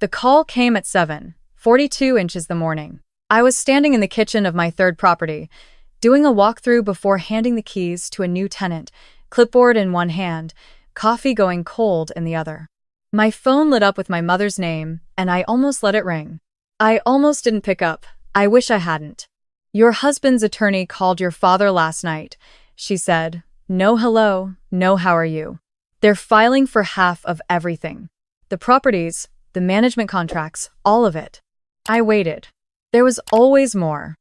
The call came at 7:42 inches the morning. I was standing in the kitchen of my third property, doing a walkthrough before handing the keys to a new tenant, clipboard in one hand, coffee going cold in the other. My phone lit up with my mother's name, and I almost let it ring. I almost didn't pick up. I wish I hadn't. "Your husband's attorney called your father last night," she said. "No hello, no how are you. They're filing for half of everything. The properties, the management contracts, all of it." I waited. There was always more.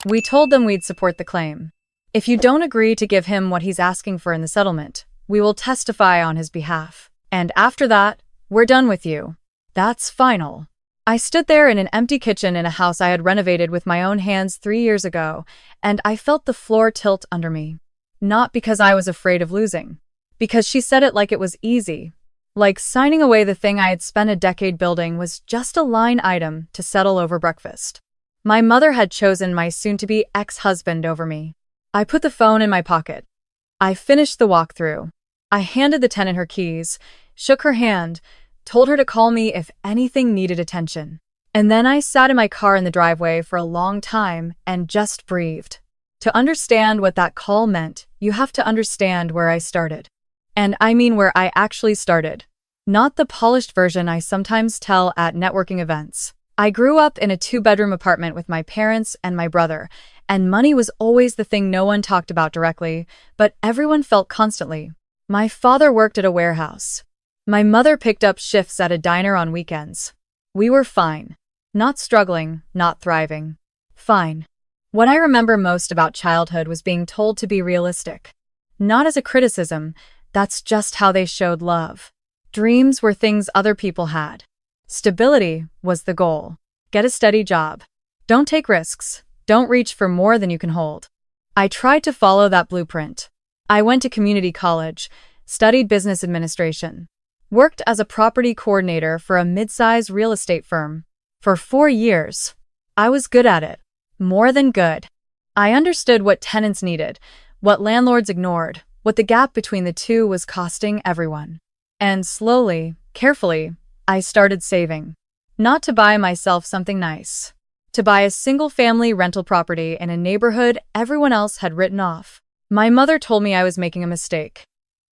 "We told them we'd support the claim. If you don't agree to give him what he's asking for in the settlement, we will testify on his behalf. And after that, we're done with you. That's final." I stood there in an empty kitchen in a house I had renovated with my own hands 3 years ago, and I felt the floor tilt under me. Not because I was afraid of losing. Because she said it like it was easy. Like signing away the thing I had spent a decade building was just a line item to settle over breakfast. My mother had chosen my soon-to-be ex-husband over me. I put the phone in my pocket. I finished the walkthrough. I handed the tenant her keys, shook her hand, told her to call me if anything needed attention. And then I sat in my car in the driveway for a long time and just breathed. To understand what that call meant, you have to understand where I started. And I mean where I actually started. Not the polished version I sometimes tell at networking events. I grew up in a 2-bedroom apartment with my parents and my brother, and money was always the thing no one talked about directly, but everyone felt constantly. My father worked at a warehouse. My mother picked up shifts at a diner on weekends. We were fine. Not struggling, not thriving. Fine. What I remember most about childhood was being told to be realistic. Not as a criticism, that's just how they showed love. Dreams were things other people had. Stability was the goal. Get a steady job. Don't take risks. Don't reach for more than you can hold. I tried to follow that blueprint. I went to community college, studied business administration, worked as a property coordinator for a mid-size real estate firm. For 4 years. I was good at it. More than good. I understood what tenants needed, what landlords ignored, what the gap between the two was costing everyone. And slowly, carefully, I started saving. Not to buy myself something nice. To buy a single-family rental property in a neighborhood everyone else had written off. My mother told me I was making a mistake.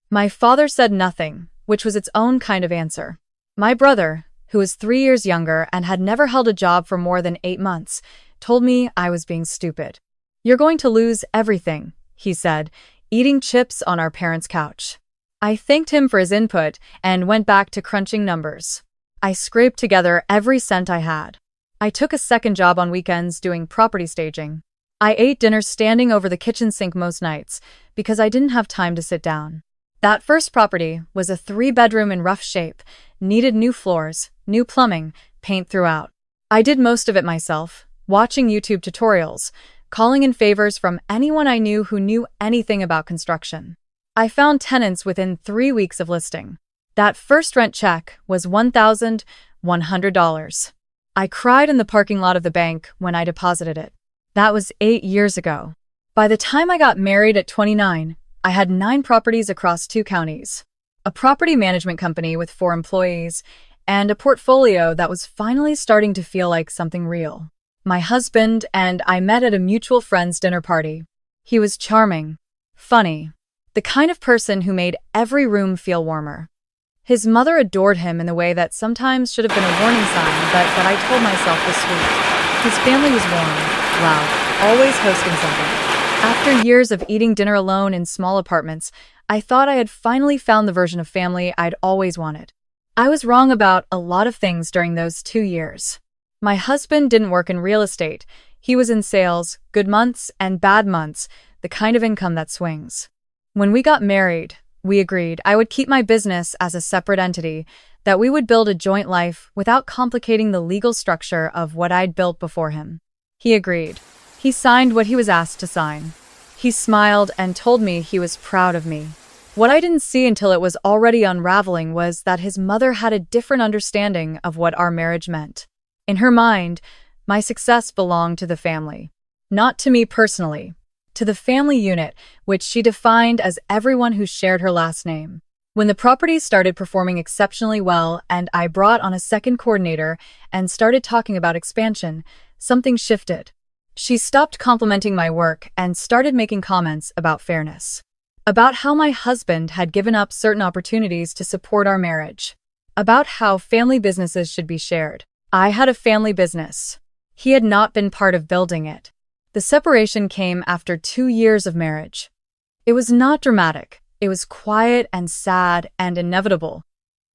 My father said nothing, which was its own kind of answer. My brother, who was 3 years younger and had never held a job for more than 8 months, told me I was being stupid. "You're going to lose everything," he said, eating chips on our parents' couch. I thanked him for his input and went back to crunching numbers. I scraped together every cent I had. I took a second job on weekends doing property staging. I ate dinner standing over the kitchen sink most nights because I didn't have time to sit down. That first property was a 3-bedroom in rough shape, needed new floors, new plumbing, paint throughout. I did most of it myself, watching YouTube tutorials, calling in favors from anyone I knew who knew anything about construction. I found tenants within 3 weeks of listing. That first rent check was $1,100. I cried in the parking lot of the bank when I deposited it. That was 8 years ago. By the time I got married at 29, I had 9 properties across 2 counties, a property management company with 4 employees, and a portfolio that was finally starting to feel like something real. My husband and I met at a mutual friend's dinner party. He was charming, funny, the kind of person who made every room feel warmer. His mother adored him in the way that sometimes should have been a warning sign, but that I told myself was sweet. His family was warm, loud, always hosting something. After years of eating dinner alone in small apartments, I thought I had finally found the version of family I'd always wanted. I was wrong about a lot of things during those 2 years. My husband didn't work in real estate. He was in sales, good months and bad months, the kind of income that swings. When we got married, we agreed I would keep my business as a separate entity, that we would build a joint life without complicating the legal structure of what I'd built before him. He agreed. He signed what he was asked to sign. He smiled and told me he was proud of me. What I didn't see until it was already unraveling was that his mother had a different understanding of what our marriage meant. In her mind, my success belonged to the family. Not to me personally. To the family unit, which she defined as everyone who shared her last name. When the property started performing exceptionally well and I brought on a second coordinator and started talking about expansion, something shifted. She stopped complimenting my work and started making comments about fairness. About how my husband had given up certain opportunities to support our marriage. About how family businesses should be shared. I had a family business. He had not been part of building it. The separation came after 2 years of marriage. It was not dramatic. It was quiet and sad and inevitable.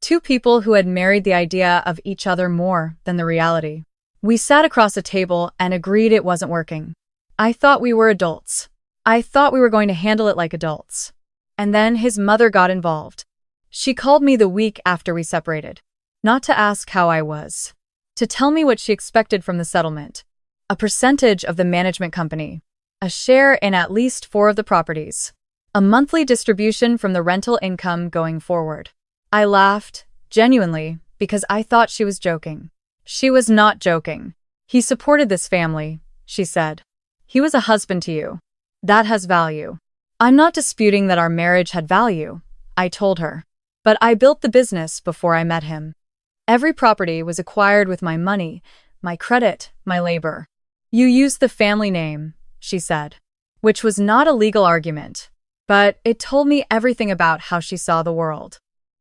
Two people who had married the idea of each other more than the reality. We sat across a table and agreed it wasn't working. I thought we were adults. I thought we were going to handle it like adults. And then his mother got involved. She called me the week after we separated. Not to ask how I was. To tell me what she expected from the settlement. A percentage of the management company. A share in at least 4 of the properties. A monthly distribution from the rental income going forward. I laughed, genuinely, because I thought she was joking. She was not joking. He supported this family, she said. He was a husband to you. That has value. I'm not disputing that our marriage had value, I told her. But I built the business before I met him. Every property was acquired with my money, my credit, my labor. You used the family name, she said. Which was not a legal argument. But it told me everything about how she saw the world.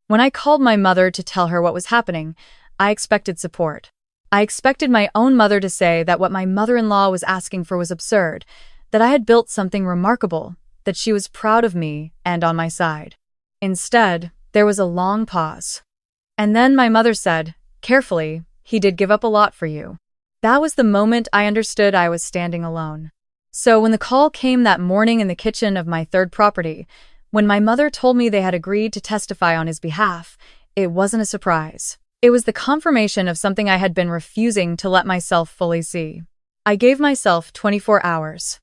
When I called my mother to tell her what was happening, I expected support. I expected my own mother to say that what my mother-in-law was asking for was absurd, that I had built something remarkable, that she was proud of me and on my side. Instead, there was a long pause. And then my mother said, carefully, he did give up a lot for you. That was the moment I understood I was standing alone. So when the call came that morning in the kitchen of my third property, when my mother told me they had agreed to testify on his behalf, it wasn't a surprise. It was the confirmation of something I had been refusing to let myself fully see. I gave myself 24 hours.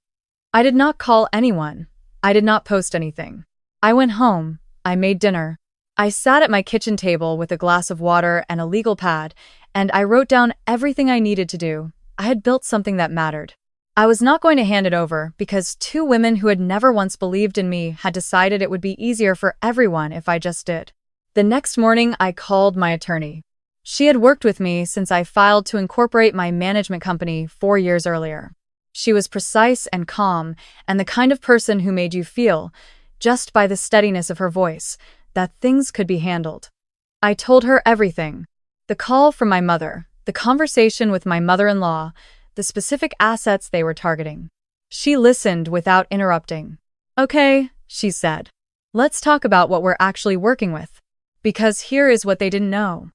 I did not call anyone. I did not post anything. I went home. I made dinner. I sat at my kitchen table with a glass of water and a legal pad, and I wrote down everything I needed to do. I had built something that mattered. I was not going to hand it over because 2 women who had never once believed in me had decided it would be easier for everyone if I just did. The next morning, I called my attorney. She had worked with me since I filed to incorporate my management company 4 years earlier. She was precise and calm, and the kind of person who made you feel, just by the steadiness of her voice, that things could be handled. I told her everything. The call from my mother, the conversation with my mother-in-law, the specific assets they were targeting. She listened without interrupting. Okay, she said. Let's talk about what we're actually working with. Because here is what they didn't know.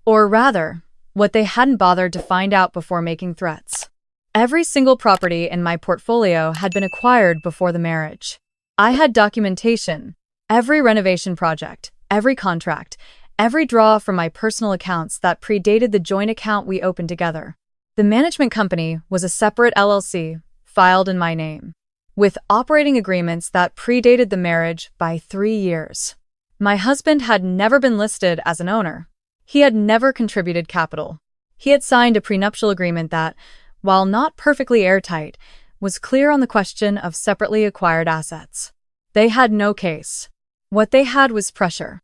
Or rather, what they hadn't bothered to find out before making threats. Every single property in my portfolio had been acquired before the marriage. I had documentation. Every renovation project, every contract, every draw from my personal accounts that predated the joint account we opened together. The management company was a separate LLC, filed in my name, with operating agreements that predated the marriage by 3 years. My husband had never been listed as an owner. He had never contributed capital. He had signed a prenuptial agreement that, while not perfectly airtight, was clear on the question of separately acquired assets. They had no case. What they had was pressure.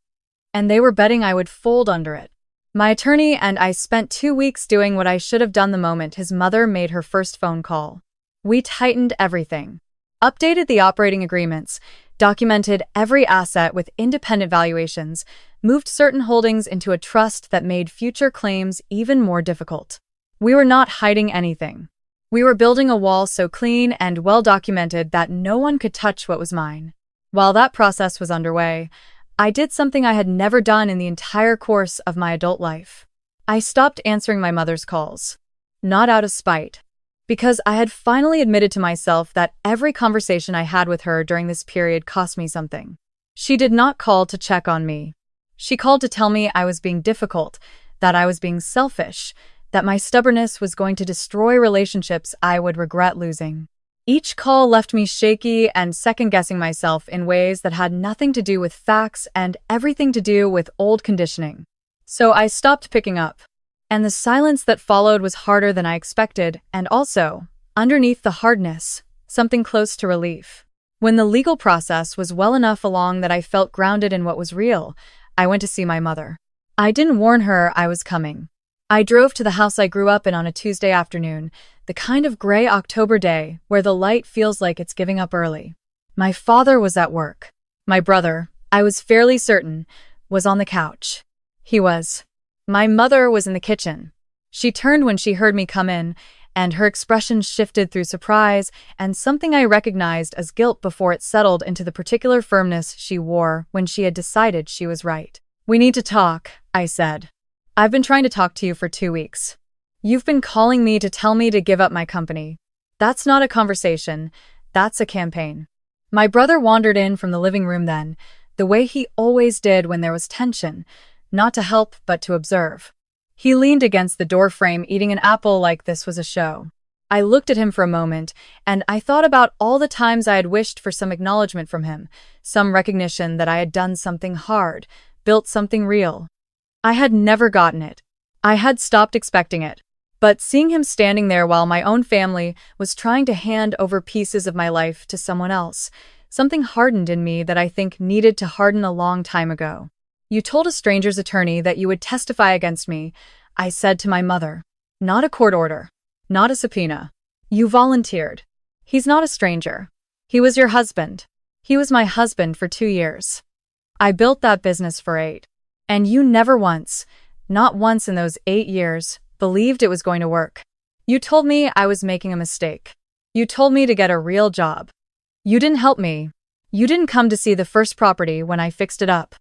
And they were betting I would fold under it. My attorney and I spent 2 weeks doing what I should have done the moment his mother made her first phone call. We tightened everything. Updated the operating agreements, documented every asset with independent valuations, moved certain holdings into a trust that made future claims even more difficult. We were not hiding anything. We were building a wall so clean and well documented that no one could touch what was mine. While that process was underway, I did something I had never done in the entire course of my adult life. I stopped answering my mother's calls. Not out of spite. Because I had finally admitted to myself that every conversation I had with her during this period cost me something. She did not call to check on me. She called to tell me I was being difficult, that I was being selfish, that my stubbornness was going to destroy relationships I would regret losing. Each call left me shaky and second-guessing myself in ways that had nothing to do with facts and everything to do with old conditioning. So I stopped picking up. And the silence that followed was harder than I expected, and also, underneath the hardness, something close to relief. When the legal process was well enough along that I felt grounded in what was real, I went to see my mother. I didn't warn her I was coming. I drove to the house I grew up in on a Tuesday afternoon, the kind of gray October day where the light feels like it's giving up early. My father was at work. My brother, I was fairly certain, was on the couch. He was. My mother was in the kitchen. She turned when she heard me come in, and her expression shifted through surprise and something I recognized as guilt before it settled into the particular firmness she wore when she had decided she was right. "We need to talk," I said. "I've been trying to talk to you for 2 weeks. You've been calling me to tell me to give up my company. That's not a conversation, that's a campaign." My brother wandered in from the living room then, the way he always did when there was tension, not to help but to observe. He leaned against the doorframe eating an apple like this was a show. I looked at him for a moment, and I thought about all the times I had wished for some acknowledgement from him, some recognition that I had done something hard, built something real. I had never gotten it. I had stopped expecting it. But seeing him standing there while my own family was trying to hand over pieces of my life to someone else, something hardened in me that I think needed to harden a long time ago. "You told a stranger's attorney that you would testify against me," I said to my mother. "Not a court order. Not a subpoena. You volunteered. He's not a stranger. He was your husband. He was my husband for 2 years. I built that business for 8. And you never once, not once in those 8 years, believed it was going to work. You told me I was making a mistake. You told me to get a real job. You didn't help me. You didn't come to see the first property when I fixed it up.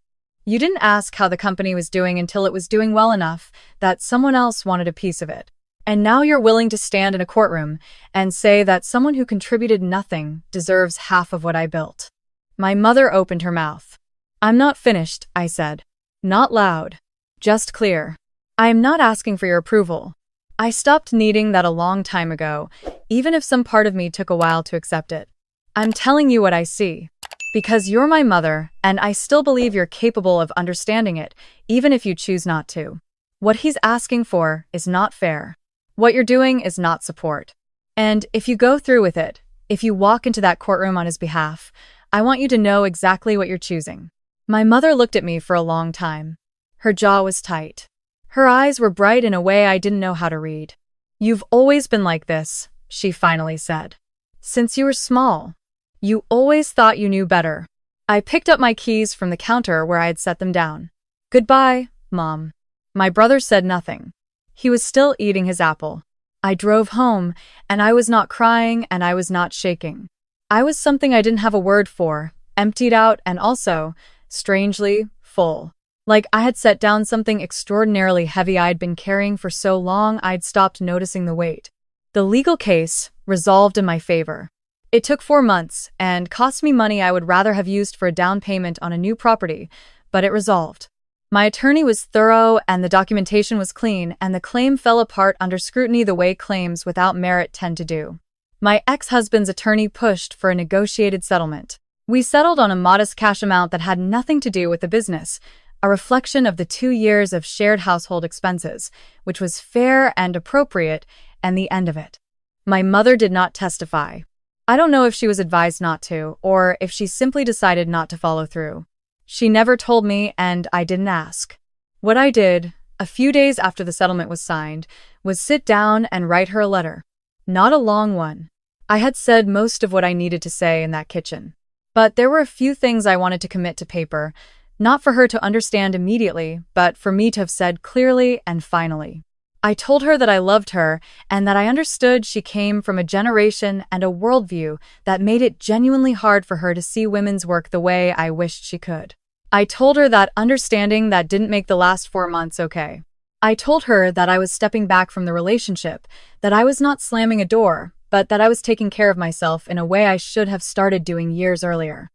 You didn't ask how the company was doing until it was doing well enough that someone else wanted a piece of it. And now you're willing to stand in a courtroom and say that someone who contributed nothing deserves half of what I built." My mother opened her mouth. "I'm not finished," I said. Not loud. Just clear. "I am not asking for your approval. I stopped needing that a long time ago, even if some part of me took a while to accept it. I'm telling you what I see. Because you're my mother, and I still believe you're capable of understanding it, even if you choose not to. What he's asking for is not fair. What you're doing is not support. And if you go through with it, if you walk into that courtroom on his behalf, I want you to know exactly what you're choosing." My mother looked at me for a long time. Her jaw was tight. Her eyes were bright in a way I didn't know how to read. "You've always been like this," she finally said. "Since you were small. You always thought you knew better." I picked up my keys from the counter where I had set them down. "Goodbye, Mom." My brother said nothing. He was still eating his apple. I drove home, and I was not crying and I was not shaking. I was something I didn't have a word for, emptied out and also, strangely, full. Like I had set down something extraordinarily heavy I'd been carrying for so long I'd stopped noticing the weight. The legal case resolved in my favor. It took 4 months and cost me money I would rather have used for a down payment on a new property, but it resolved. My attorney was thorough and the documentation was clean, and the claim fell apart under scrutiny the way claims without merit tend to do. My ex-husband's attorney pushed for a negotiated settlement. We settled on a modest cash amount that had nothing to do with the business, a reflection of the 2 years of shared household expenses, which was fair and appropriate, and the end of it. My mother did not testify. I don't know if she was advised not to, or if she simply decided not to follow through. She never told me, and I didn't ask. What I did, a few days after the settlement was signed, was sit down and write her a letter. Not a long one. I had said most of what I needed to say in that kitchen. But there were a few things I wanted to commit to paper, not for her to understand immediately, but for me to have said clearly and finally. I told her that I loved her and that I understood she came from a generation and a worldview that made it genuinely hard for her to see women's work the way I wished she could. I told her that understanding that didn't make the last 4 months okay. I told her that I was stepping back from the relationship, that I was not slamming a door, but that I was taking care of myself in a way I should have started doing years earlier.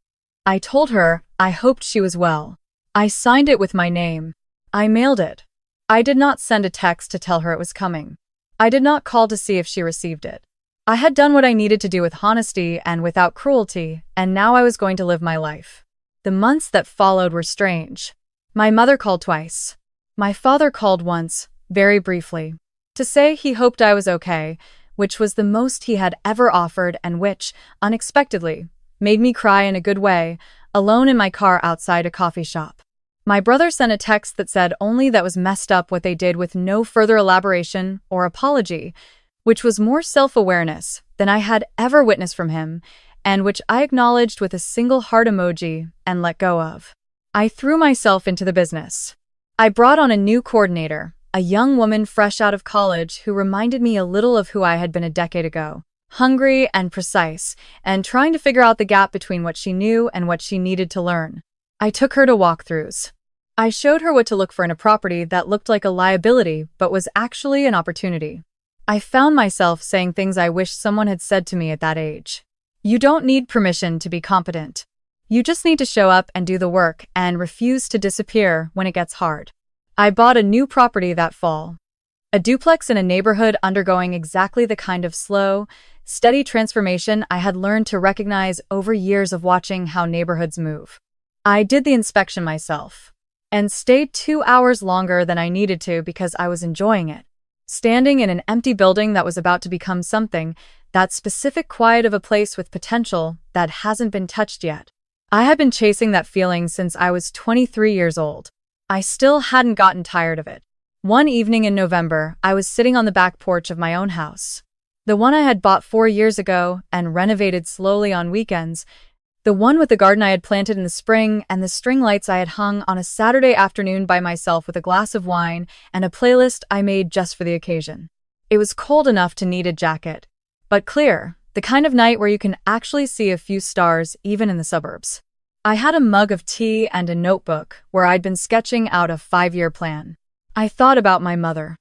I told her I hoped she was well. I signed it with my name. I mailed it. I did not send a text to tell her it was coming. I did not call to see if she received it. I had done what I needed to do with honesty and without cruelty, and now I was going to live my life. The months that followed were strange. My mother called twice. My father called once, very briefly, to say he hoped I was okay, which was the most he had ever offered and which, unexpectedly, made me cry in a good way, alone in my car outside a coffee shop. My brother sent a text that said only that was messed up what they did with no further elaboration or apology, which was more self-awareness than I had ever witnessed from him, and which I acknowledged with a single heart emoji and let go of. I threw myself into the business. I brought on a new coordinator, a young woman fresh out of college who reminded me a little of who I had been a decade ago. Hungry and precise, and trying to figure out the gap between what she knew and what she needed to learn. I took her to walkthroughs. I showed her what to look for in a property that looked like a liability but was actually an opportunity. I found myself saying things I wish someone had said to me at that age. You don't need permission to be competent. You just need to show up and do the work and refuse to disappear when it gets hard. I bought a new property that fall. A duplex in a neighborhood undergoing exactly the kind of slow, steady transformation I had learned to recognize over years of watching how neighborhoods move. I did the inspection myself, and stayed 2 hours longer than I needed to because I was enjoying it. Standing in an empty building that was about to become something, that specific quiet of a place with potential that hasn't been touched yet. I had been chasing that feeling since I was 23 years old. I still hadn't gotten tired of it. One evening in November, I was sitting on the back porch of my own house. The one I had bought 4 years ago and renovated slowly on weekends. The one with the garden I had planted in the spring and the string lights I had hung on a Saturday afternoon by myself with a glass of wine and a playlist I made just for the occasion. It was cold enough to need a jacket, but clear, the kind of night where you can actually see a few stars even in the suburbs. I had a mug of tea and a notebook where I'd been sketching out a 5-year plan. I thought about my mother.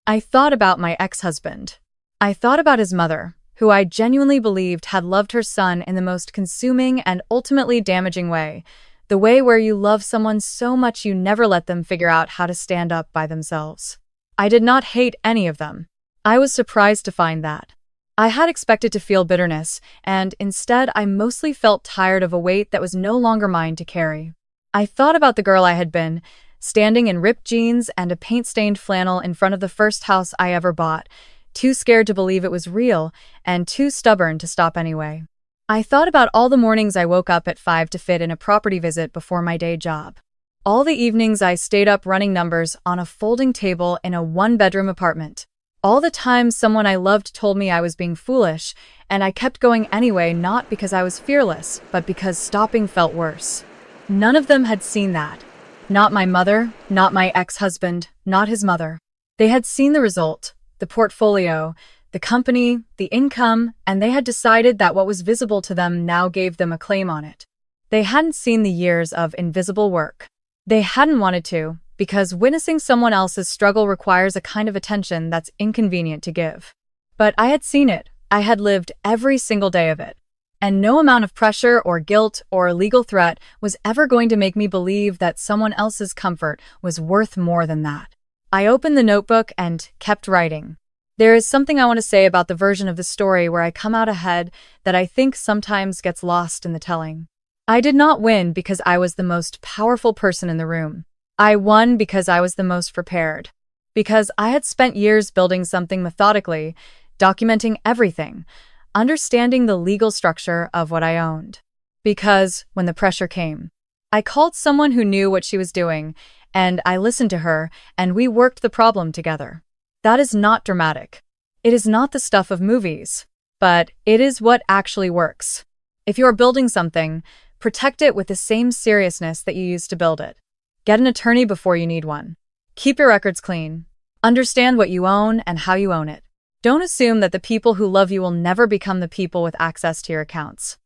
I thought about my ex-husband. I thought about his mother, who I genuinely believed had loved her son in the most consuming and ultimately damaging way, the way where you love someone so much you never let them figure out how to stand up by themselves. I did not hate any of them. I was surprised to find that. I had expected to feel bitterness, and instead I mostly felt tired of a weight that was no longer mine to carry. I thought about the girl I had been, standing in ripped jeans and a paint-stained flannel in front of the first house I ever bought, too scared to believe it was real, and too stubborn to stop anyway. I thought about all the mornings I woke up at 5 to fit in a property visit before my day job. All the evenings I stayed up running numbers on a folding table in a one-bedroom apartment. All the times someone I loved told me I was being foolish, and I kept going anyway, not because I was fearless, but because stopping felt worse. None of them had seen that. Not my mother, not my ex-husband, not his mother. They had seen the result. The portfolio, the company, the income, and they had decided that what was visible to them now gave them a claim on it. They hadn't seen the years of invisible work. They hadn't wanted to, because witnessing someone else's struggle requires a kind of attention that's inconvenient to give. But I had seen it. I had lived every single day of it. And no amount of pressure or guilt or legal threat was ever going to make me believe that someone else's comfort was worth more than that. I opened the notebook and kept writing. There is something I want to say about the version of the story where I come out ahead that I think sometimes gets lost in the telling. I did not win because I was the most powerful person in the room. I won because I was the most prepared. Because I had spent years building something methodically, documenting everything, understanding the legal structure of what I owned. Because, when the pressure came, I called someone who knew what she was doing, and I listened to her, and we worked the problem together. That is not dramatic. It is not the stuff of movies, but it is what actually works. If you are building something, protect it with the same seriousness that you used to build it. Get an attorney before you need one. Keep your records clean. Understand what you own and how you own it. Don't assume that the people who love you will never become the people with access to your accounts.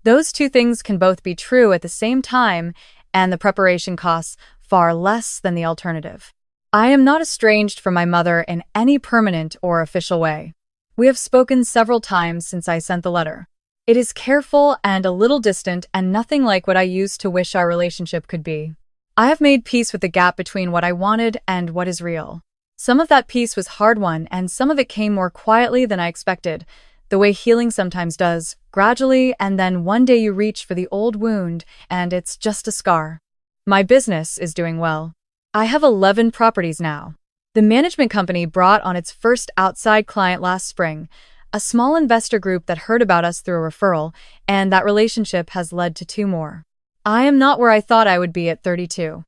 Those two things can both be true at the same time, and the preparation costs far less than the alternative. I am not estranged from my mother in any permanent or official way. We have spoken several times since I sent the letter. It is careful and a little distant and nothing like what I used to wish our relationship could be. I have made peace with the gap between what I wanted and what is real. Some of that peace was hard-won, and some of it came more quietly than I expected, the way healing sometimes does, gradually, and then one day you reach for the old wound, and it's just a scar. My business is doing well. I have 11 properties now. The management company brought on its first outside client last spring, a small investor group that heard about us through a referral, and that relationship has led to 2 more. I am not where I thought I would be at 32.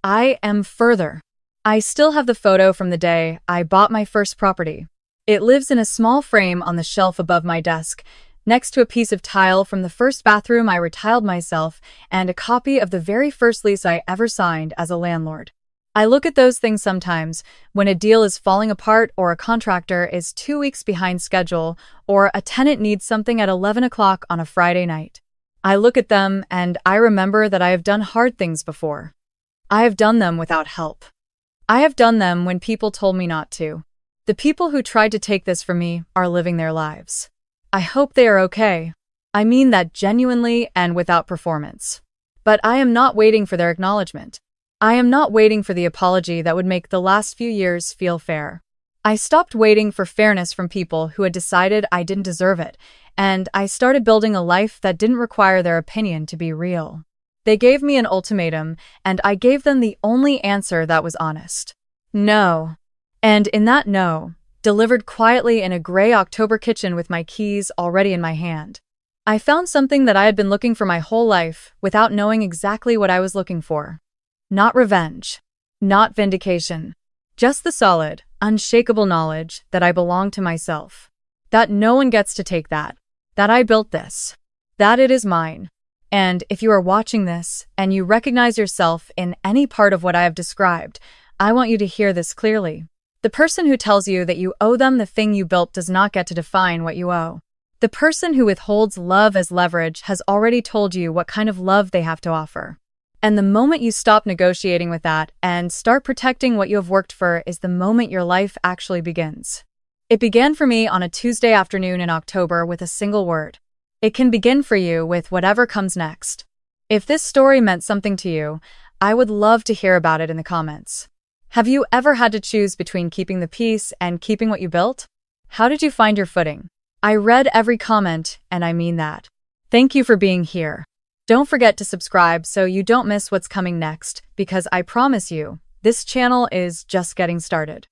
I am further. I still have the photo from the day I bought my first property. It lives in a small frame on the shelf above my desk, next to a piece of tile from the first bathroom I retiled myself and a copy of the very first lease I ever signed as a landlord. I look at those things sometimes when a deal is falling apart or a contractor is 2 weeks behind schedule or a tenant needs something at 11 o'clock on a Friday night. I look at them and I remember that I have done hard things before. I have done them without help. I have done them when people told me not to. The people who tried to take this from me are living their lives. I hope they are okay. I mean that genuinely and without performance. But I am not waiting for their acknowledgement. I am not waiting for the apology that would make the last few years feel fair. I stopped waiting for fairness from people who had decided I didn't deserve it, and I started building a life that didn't require their opinion to be real. They gave me an ultimatum, and I gave them the only answer that was honest. No. And in that no, delivered quietly in a gray October kitchen with my keys already in my hand, I found something that I had been looking for my whole life without knowing exactly what I was looking for. Not revenge. Not vindication. Just the solid, unshakable knowledge that I belong to myself. That no one gets to take that. That I built this. That it is mine. And if you are watching this and you recognize yourself in any part of what I have described, I want you to hear this clearly. The person who tells you that you owe them the thing you built does not get to define what you owe. The person who withholds love as leverage has already told you what kind of love they have to offer. And the moment you stop negotiating with that and start protecting what you have worked for is the moment your life actually begins. It began for me on a Tuesday afternoon in October with a single word. It can begin for you with whatever comes next. If this story meant something to you, I would love to hear about it in the comments. Have you ever had to choose between keeping the peace and keeping what you built? How did you find your footing? I read every comment, and I mean that. Thank you for being here. Don't forget to subscribe so you don't miss what's coming next, because I promise you, this channel is just getting started.